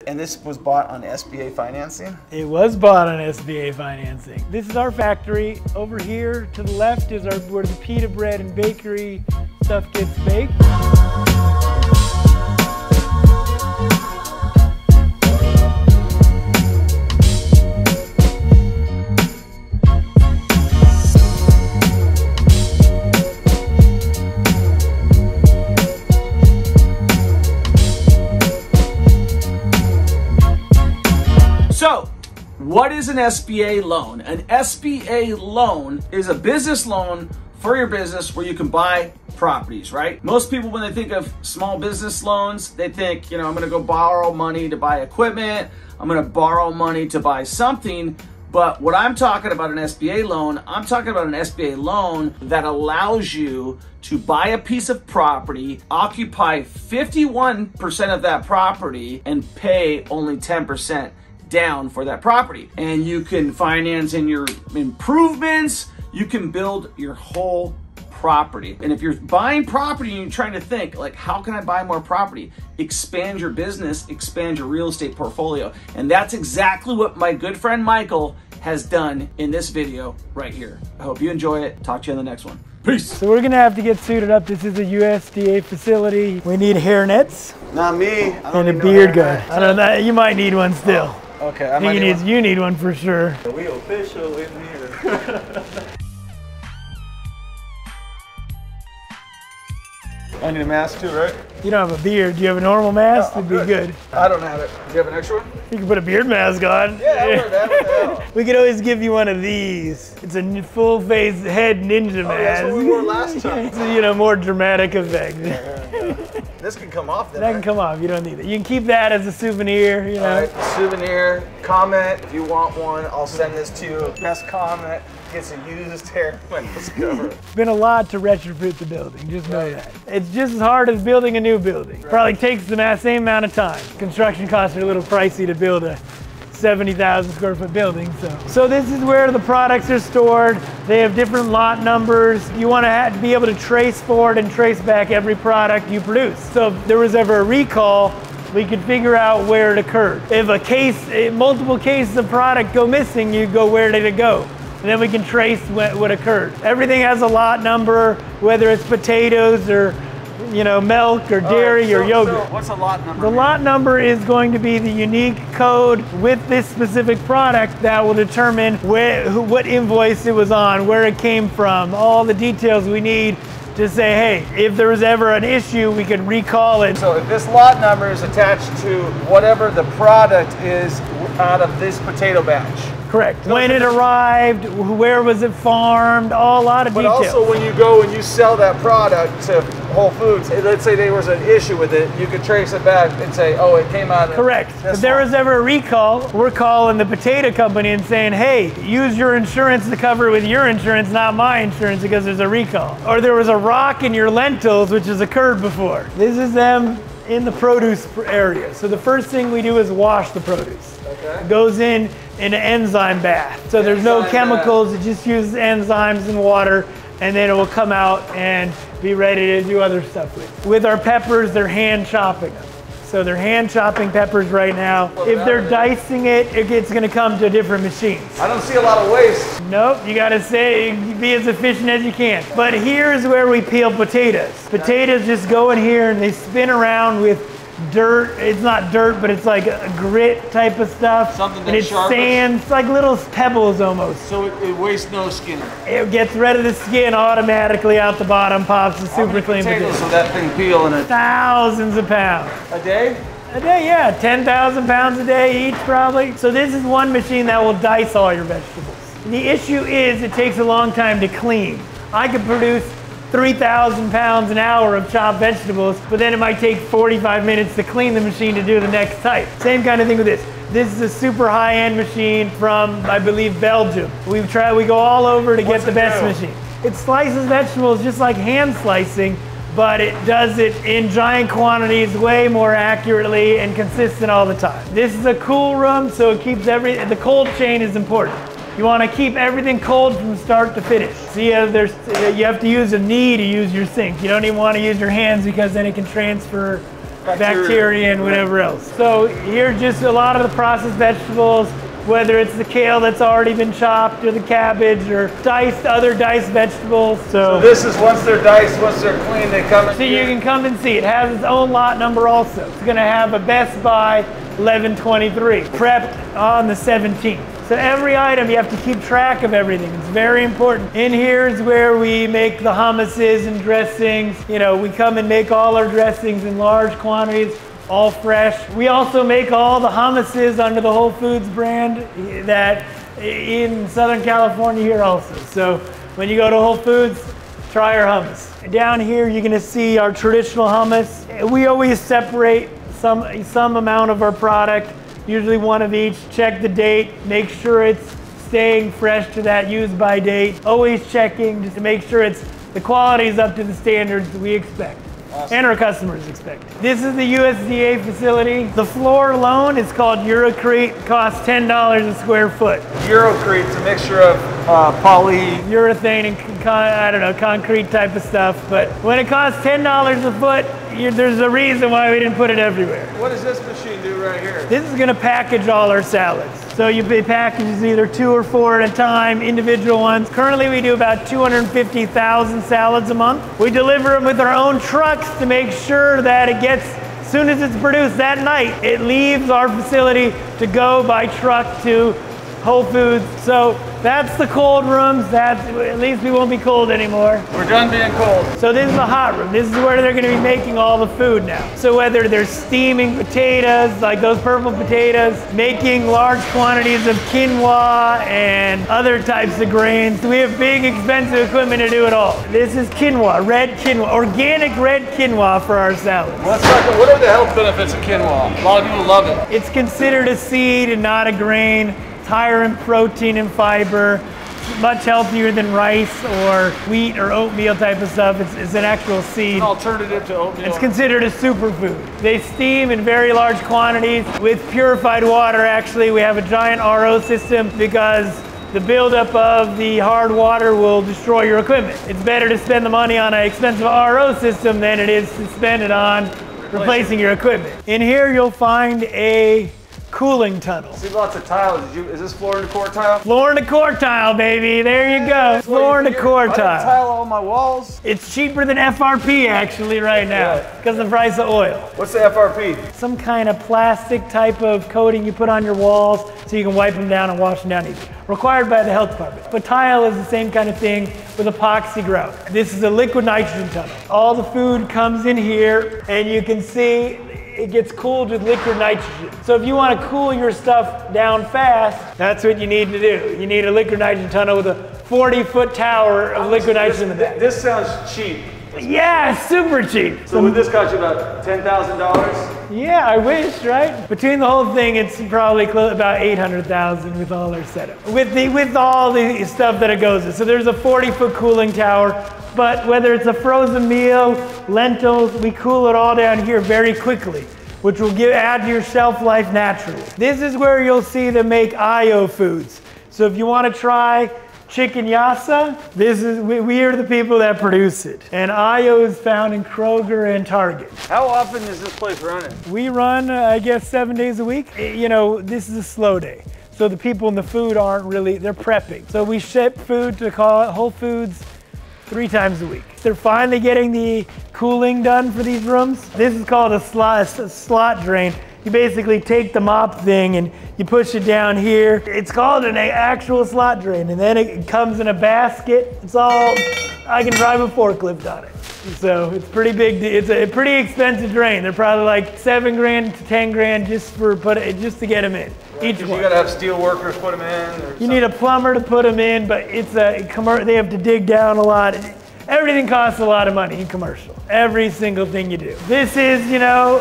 And this was bought on SBA financing? It was bought on SBA financing. This is our factory. Over here to the left is where the pita bread and bakery stuff gets baked. So, what is an SBA loan? An SBA loan is a business loan for your business where you can buy properties, right? Most people, when they think of small business loans, they think, I'm gonna go borrow money to buy equipment, I'm gonna borrow money to buy something. But what I'm talking about an SBA loan, I'm talking about an SBA loan that allows you to buy a piece of property, occupy 51% of that property, and pay only 10% down for that property. And you can finance in your improvements, you can build your whole property. And if you're buying property and you're trying to think, like, how can I buy more property? Expand your business, expand your real estate portfolio. And that's exactly what my good friend Michael has done in this video right here. I hope you enjoy it. Talk to you in the next one. Peace. So we're gonna have to get suited up. This is a USDA facility. We need hair nets. Not me. And a beard guard. I don't know, you might need one still. Okay, I think you need one for sure. We official in here. I need a mask too, right? You don't have a beard. Do you have a normal mask? No, It'd be good. I don't have it. Do you have an extra one? You can put a beard mask on. Yeah, I wear that. What the hell? We could always give you one of these. It's a full face head ninja mask. That's what we wore last time. It's a more dramatic effect. This can come off then, That can come off. You don't need it. You can keep that as a souvenir. All right, souvenir. Comment if you want one. I'll send this to you. Best comment gets a used hair cover. It's been a lot to retrofit the building. Just know that. It's just as hard as building a new building. Probably takes the same amount of time. Construction costs are a little pricey to build a 70,000 square foot building. So this is where the products are stored. They have different lot numbers. You want to be able to trace forward and trace back every product you produce. So if there was ever a recall, we could figure out where it occurred. If multiple cases of product go missing, you go, where did it go? And then we can trace what occurred. Everything has a lot number, whether it's potatoes or milk or dairy or yogurt. So what's a lot number? The lot number is going to be the unique code with this specific product that will determine what invoice it was on, where it came from, all the details we need to say, hey, if there was ever an issue, we could recall it. So if this lot number is attached to whatever the product is out of this potato batch. Correct. When it arrived, where was it farmed, a lot of details. But also when you go and you sell that product to Whole Foods, let's say there was an issue with it, you could trace it back and say, oh, it came out of Correct. If there was ever a recall, we're calling the potato company and saying, hey, use your insurance to cover it with your insurance, not my insurance, because there's a recall. Or there was a rock in your lentils, which has occurred before. This is them in the produce area. So the first thing we do is wash the produce. Okay. It goes in an enzyme bath. So there's no chemicals, it just uses enzymes and water, and then it will come out and be ready to do other stuff with. With our peppers, they're hand chopping them. So they're hand chopping peppers right now. If they're dicing it, it's gonna come to different machines. I don't see a lot of waste. Nope, you gotta be as efficient as you can. But here's where we peel potatoes. Potatoes just go in here and they spin around with dirt. It's not dirt, but it's like a grit type of stuff. Something that and it's sharpens. sand. It's like little pebbles almost. So it wastes no skin. It gets rid of the skin automatically out the bottom, pops the super clean potatoes potato. so that thing peel in it? Thousands of pounds. A day? A day, yeah. 10,000 pounds a day each probably. So this is one machine that will dice all your vegetables. The issue is it takes a long time to clean. I could produce 3,000 pounds an hour of chopped vegetables, but then it might take 45 minutes to clean the machine to do the next type. Same kind of thing with this. This is a super high-end machine from, I believe, Belgium. We go all over to get the best machine. It slices vegetables just like hand slicing, but it does it in giant quantities, way more accurately and consistent all the time. This is a cool room, so it keeps the cold chain is important. You want to keep everything cold from start to finish. See, you have to use a knee to use your sink. You don't even want to use your hands because then it can transfer bacteria and whatever else. So here's just a lot of the processed vegetables, whether it's the kale that's already been chopped or the cabbage or other diced vegetables. So this is once they're diced, once they're clean, they come in. So you can come and see. It has its own lot number also. It's going to have a Best Buy 1123, prepped on the 17th. So every item, you have to keep track of everything. It's very important. In here is where we make the hummuses and dressings. You know, we come and make all our dressings in large quantities, all fresh. We also make all the hummuses under the Whole Foods brand that in Southern California here also. So when you go to Whole Foods, try our hummus. Down here, you're gonna see our traditional hummus. We always separate some amount of our product, usually one of each. Check the date, make sure it's staying fresh to that use by date. Always checking just to make sure the quality is up to the standards that we expect. Awesome. And our customers expect. This is the USDA facility. The floor alone is called Urocrete, costs $10 a square foot. Urocrete's a mixture of urethane and concrete type of stuff. But when it costs $10 a foot, there's a reason why we didn't put it everywhere. What does this machine do right here? This is gonna package all our salads. So you packages either 2 or 4 at a time, individual ones. Currently we do about 250,000 salads a month. We deliver them with our own trucks to make sure that it gets, as soon as it's produced that night, it leaves our facility to go by truck to Whole Foods. So that's the cold rooms. At least we won't be cold anymore. We're done being cold. So this is the hot room. This is where they're gonna be making all the food now. So whether they're steaming potatoes, like those purple potatoes, making large quantities of quinoa and other types of grains. We have big, expensive equipment to do it all. This is quinoa, red quinoa, organic red quinoa for our salads. What are the health benefits of quinoa? A lot of people love it. It's considered a seed and not a grain. It's higher in protein and fiber, much healthier than rice or wheat or oatmeal type of stuff. It's an actual seed. An alternative to oatmeal. It's considered a superfood. They steam in very large quantities with purified water. Actually, we have a giant RO system because the buildup of the hard water will destroy your equipment. It's better to spend the money on an expensive RO system than it is to spend it on replacing your equipment. In here, you'll find a cooling tunnel. I see lots of tiles. Is this floor and decor tile? Floor and decor tile, baby. There you go. Floor and decor tile. I tile all my walls. It's cheaper than FRP actually right now because of the price of oil. What's the FRP? Some kind of plastic type of coating you put on your walls so you can wipe them down and wash them down easy. Required by the health department. But tile is the same kind of thing with epoxy grout. This is a liquid nitrogen tunnel. All the food comes in here and you can see it gets cooled with liquid nitrogen. So if you want to cool your stuff down fast, that's what you need to do. You need a liquid nitrogen tunnel with a 40-foot tower of liquid nitrogen in the back. This sounds cheap. Yeah, super cheap. So would this cost you about $10,000? Yeah, I wish, right? Between the whole thing, it's probably about $800,000 with all our setup. With all the stuff that it goes with. So there's a 40-foot cooling tower. But whether it's a frozen meal, lentils, we cool it all down here very quickly, which will add to your shelf life naturally. This is where you'll see them make IO foods. So if you want to try chicken yassa, we are the people that produce it. And IO is found in Kroger and Target. How often is this place running? We run, I guess, 7 days a week. You know, this is a slow day. So the people in the food aren't really, they're prepping. So we ship food to Whole Foods 3 times a week. They're finally getting the cooling done for these rooms. This is called a slot drain. You basically take the mop thing and you push it down here. It's called an actual slot drain, and then it comes in a basket. It's all, I can drive a forklift on it. So it's pretty big. It's a pretty expensive drain. They're probably like $7,000 to $10,000 just to get them in. Each one. You gotta have steel workers put them in. You need a plumber to put them in, but they have to dig down a lot. Everything costs a lot of money in commercial. Every single thing you do. This is, you know,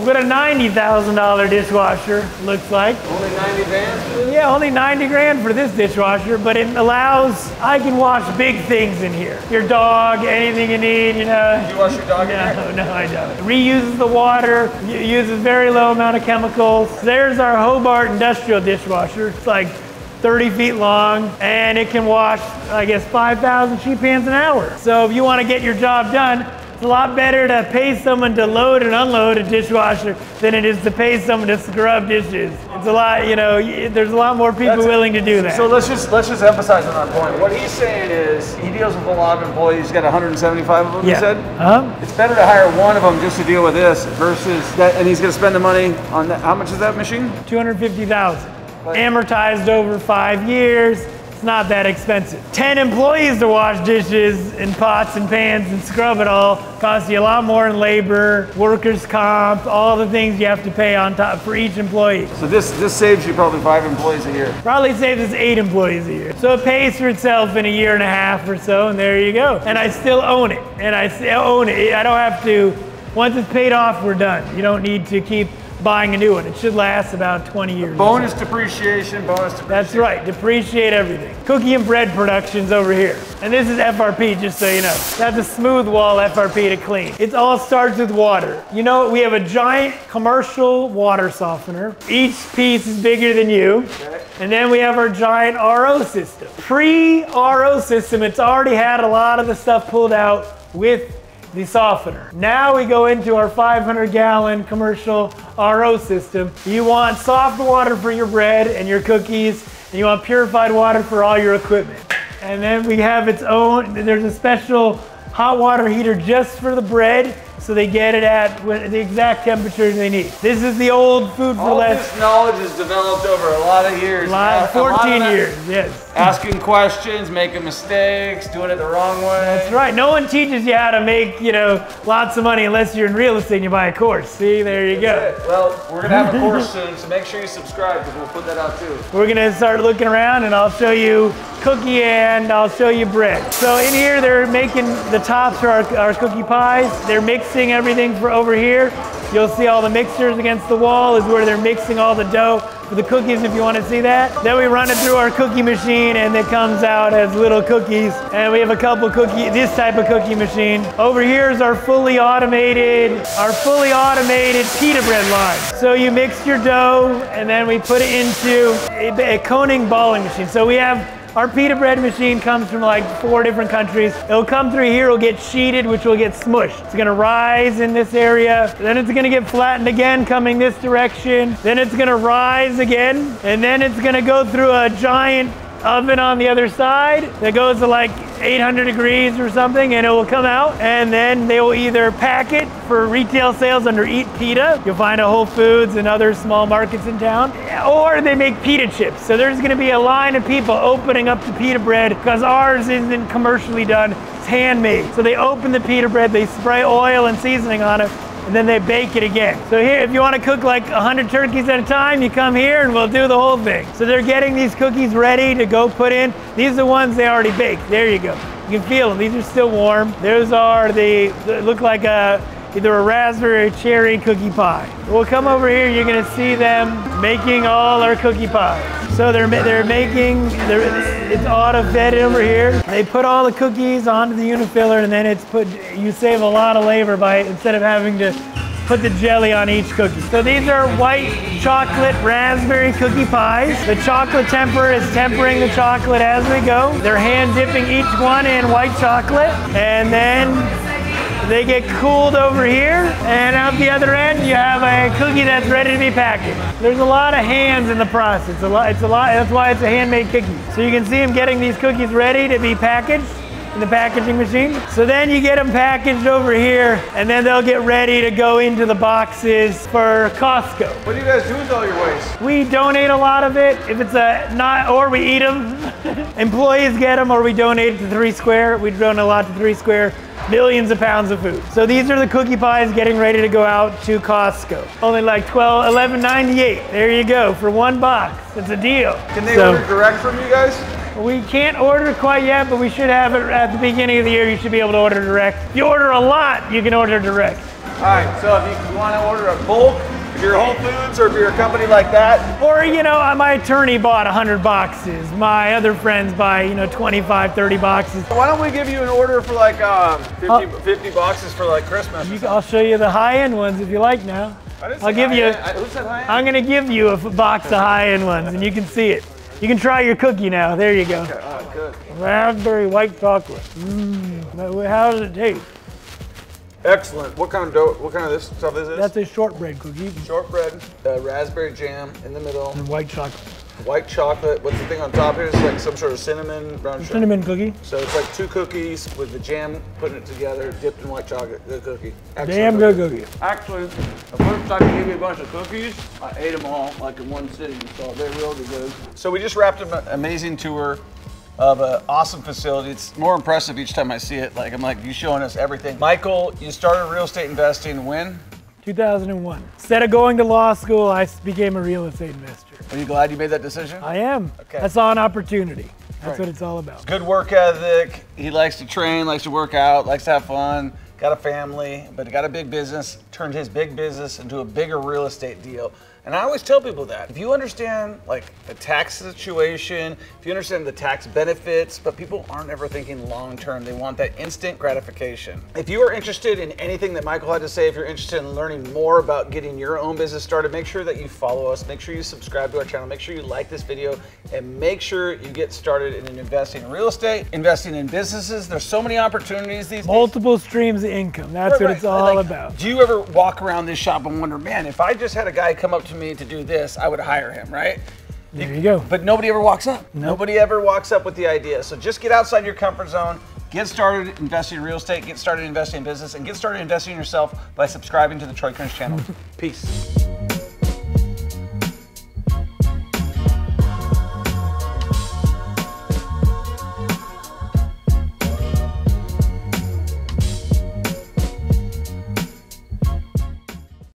what a $90,000 dishwasher looks like. Only 90 grand for this? Yeah, only 90 grand for this dishwasher, but it allows, I can wash big things in here. Your dog, anything you need, you know. Do you wash your dog in here? No, I don't. Reuses the water, uses very low amount of chemicals. There's our Hobart industrial dishwasher. It's like 30 feet long, and it can wash, I guess, 5,000 sheet pans an hour. So if you want to get your job done It's a lot better to pay someone to load and unload a dishwasher than it is to pay someone to scrub dishes. It's a lot, you know, there's a lot more people willing to do that. So let's just emphasize on that point. What he's saying is he deals with a lot of employees. He's got 175 of them, he said? It's better to hire one of them just to deal with this versus that, and he's going to spend the money on that. How much is that machine? $250,000. Amortized over 5 years. It's not that expensive. 10 employees to wash dishes and pots and pans and scrub it all costs you a lot more in labor, workers' comp, all the things you have to pay on top for each employee. So this saves you probably 5 employees a year. Probably saves us 8 employees a year. So it pays for itself in a year and a half or so, and there you go. And I still own it. And I still own it. I don't have to, once it's paid off, we're done. You don't need to keep buying a new one. It should last about 20 years. Bonus depreciation, bonus depreciation. That's right, depreciate everything. Cookie and bread production's over here. And this is FRP, just so you know. That's a smooth wall FRP to clean. It all starts with water. You know, we have a giant commercial water softener. Each piece is bigger than you. Okay. And then we have our giant RO system. Pre-RO system, it's already had a lot of the stuff pulled out with the softener. Now we go into our 500-gallon commercial RO system. You want soft water for your bread and your cookies, and you want purified water for all your equipment. And then we have its own, there's a special hot water heater just for the bread, so they get it at the exact temperature they need. This is the old Food for Less. All this knowledge is developed over a lot of years. 14 years, yes. Asking questions, making mistakes, doing it the wrong way. That's right. No one teaches you how to make, you know, lots of money unless you're in real estate and you buy a course. See, there you go. Well, we're gonna have a course soon, so make sure you subscribe because we'll put that out too. We're gonna start looking around and I'll show you cookie and I'll show you bread. So in here, they're making the tops for our cookie pies. They're mixing everything for over here. You'll see all the mixers against the wall is where they're mixing all the dough for the cookies if you want to see that. Then we run it through our cookie machine and it comes out as little cookies. And we have a couple this type of cookie machine. Over here is our fully automated pita bread line. So you mix your dough and then we put it into a coning balling machine. So we have our pita bread machine comes from like 4 different countries. It'll come through here, it'll get sheeted, which will get smushed. It's gonna rise in this area, then it's gonna get flattened again, coming this direction, then it's gonna rise again, and then it's gonna go through a giant oven on the other side that goes to like 800 degrees or something, and it will come out, and then they will either pack it for retail sales under Eat Pita. You'll find a Whole Foods and other small markets in town, or they make pita chips. So there's gonna be a line of people opening up the pita bread because ours isn't commercially done, it's handmade. So they open the pita bread, they spray oil and seasoning on it, and then they bake it again. So here, if you want to cook like 100 turkeys at a time, you come here and we'll do the whole thing. So they're getting these cookies ready to go put in. These are the ones they already baked. There you go. You can feel them. These are still warm. Those are they look like either a raspberry or cherry cookie pie. We'll come over here, you're gonna see them making all our cookie pies. So it's auto-fed over here. They put all the cookies onto the unifiller and then you save a lot of labor by, instead of having to put the jelly on each cookie. So these are white chocolate raspberry cookie pies. The chocolate temperer is tempering the chocolate as we go. They're hand dipping each one in white chocolate, and then they get cooled over here, and out the other end you have a cookie that's ready to be packaged. There's a lot of hands in the process. It's a lot. That's why it's a handmade cookie. So you can see them getting these cookies ready to be packaged in the packaging machine. So then you get them packaged over here, and then they'll get ready to go into the boxes for Costco. What do you guys do with all your waste? We donate a lot of it. If it's or we eat them. Employees get them, or we donate it to 3 Square. We donate a lot to 3 Square. Millions of pounds of food. So these are the cookie pies getting ready to go out to Costco. Only like $11.98. There you go, for 1 box. It's a deal. Can they order direct from you guys? We can't order quite yet, but we should have it at the beginning of the year. You should be able to order direct. If you order a lot, you can order direct. All right, so if you want to order a bulk, if you're Whole Foods or if you're a company like that. Or, you know, my attorney bought 100 boxes. My other friends buy, 25, 30 boxes. Why don't we give you an order for like 50 boxes for like Christmas? I'll show you the high-end ones if you like now. I'll give you, who said high-end? I'm gonna give you a box of high-end ones and you can see it. You can try your cookie now. There you go. Okay, good. Raspberry white chocolate. How does it taste? Excellent. What kind of dough? What kind of this stuff is this? That's a shortbread cookie Shortbread, raspberry jam in the middle, and white chocolate. white chocolate. What's the thing on top here? It's like some sort of cinnamon, brown sugar. Cinnamon cookie. So it's like 2 cookies with the jam, putting it together, dipped in white chocolate. Good cookie. Excellent Damn good cookie. Actually, the first time you gave me a bunch of cookies, I ate them all like in one sitting, so they're really good. So we just wrapped an amazing tour of an awesome facility. It's more impressive each time I see it. Like, I'm like, you showing us everything. Michael, you started real estate investing when? 2001. Instead of going to law school, I became a real estate investor. Are you glad you made that decision? I am. Okay. I saw an opportunity. That's Right. what it's all about. Good work ethic. He likes to train, likes to work out, likes to have fun. Got a family, but he got a big business, turned his big business into a bigger real estate deal. And I always tell people that. If you understand like the tax situation, if you understand the tax benefits, but people aren't ever thinking long term. They want that instant gratification. If you are interested in anything that Michael had to say, if you're interested in learning more about getting your own business started, make sure that you follow us, make sure you subscribe to our channel, make sure you like this video, and make sure you get started in investing in real estate, investing in businesses. There's so many opportunities these days. Multiple streams of income. That's what it's all about. Do you ever walk around this shop and wonder, man, if I just had a guy come up to me to do this, I would hire him, right? There you go. But nobody ever walks up. Nope. Nobody ever walks up with the idea. So just get outside your comfort zone, get started investing in real estate, get started investing in business, and get started investing in yourself by subscribing to the Troy Kern's channel. Peace.